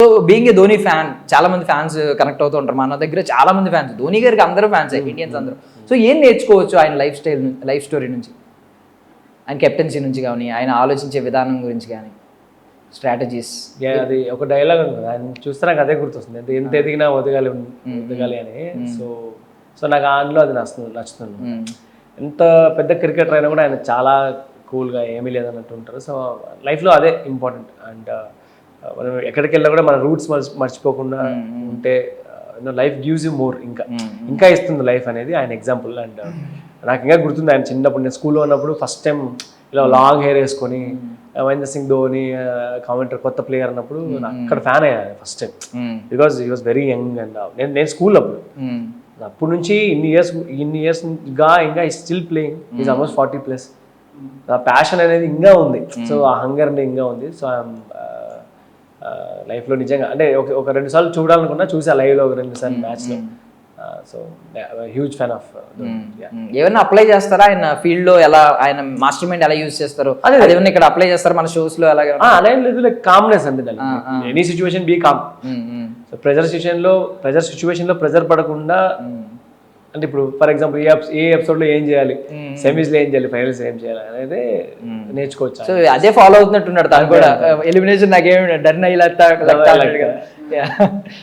So being a Dhoni fan, చాలా మంది fans connect అవుతూ ఉంటారు. మన దగ్గర చాలా మంది ఫ్యాన్స్, ధోని గారికి అందరూ ఫ్యాన్స్, ఇండియన్స్ అందరూ. సో ఏం నేర్చుకోవచ్చు ఆయన లైఫ్ స్టోరీ నుంచి, ఆయన కెప్టెన్సీ నుంచి కానీ, ఆయన ఆలోచించే విధానం గురించి కానీ, స్ట్రాటజీస్? అది ఒక డైలాగ్ ఉంది కదా, ఆయన చూస్తే నాకు అదే గుర్తొస్తుంది, అంటే ఎంత ఎదిగినా ఒదగాలి అని. సో నాకు అందులో అది నచ్చుతుంది. ఎంత పెద్ద క్రికెటర్ అయినా కూడా ఆయన చాలా కూల్గా ఏమీ లేదన్నట్టు ఉంటారు. సో లైఫ్లో అదే ఇంపార్టెంట్. అండ్ మనం ఎక్కడికి వెళ్ళినా కూడా మన రూట్స్ మర్చిపోకుండా ఉంటే లైఫ్ గివ్స్ యూ మోర్, ఇంకా ఇస్తుంది లైఫ్ అనేది ఆయన ఎగ్జాంపుల్. అండ్ నాకు ఇంకా గుర్తుంది ఆయన చిన్నప్పుడు, నేను స్కూల్లో ఉన్నప్పుడు ఫస్ట్ టైం ఇలా లాంగ్ హెయిర్ వేసుకొని మహేంద్ర సింగ్ ధోని కామెంటర్ కొత్త ప్లేయర్ అన్నప్పుడు అక్కడ ఫ్యాన్ అయ్యాను first time, because he was very young. And నేను స్కూల్ అప్పటి నుంచి ఇన్ని ఇయర్స్ ఇంకా స్టిల్ ప్లేయింగ్, ఈజ్ ఆల్మోస్ట్ 40+. ఆ ప్యాషన్ అనేది ఇంకా ఉంది, సో ఆ హంగర్ అనేది ఇంకా ఉంది. సో లైఫ్లో నిజంగా అంటే ఒక 2 సార్లు చూడాలనుకున్నా, చూసా లైవ్లో ఒక 2 సార్లు మ్యాచ్లో. So huge fan of. ఏమైనా అప్లై చేస్తారా ఆయన ఫీల్డ్ లో, ఎలా ఆయన మాస్టర్ మైండ్ ఎలా యూజ్ చేస్తారు, అదేమన్నా ఇక్కడ అప్లై చేస్తారు మన షోస్ లో? అలాగే అలా ఏం లేదు, లైక్ కామ్నెస్ అంటే any situation be calm. So pressure situation లో ప్రెజర్ పడకుండా, అంటే ఇప్పుడు ఫర్ ఎగ్జాంపుల్ ఏ ఎపిసోడ్ లో ఏం చేయాలి, సెమీస్ లో ఏం చేయాలి, ఫైనల్స్ ఏం చేయాలి అనేది నేర్చుకోవచ్చు. సో అదే ఫాలో అవుతున్నట్టున్నాడు తను కూడా. ఎలిమినేషన్ నాకేమి డర్న ఇలా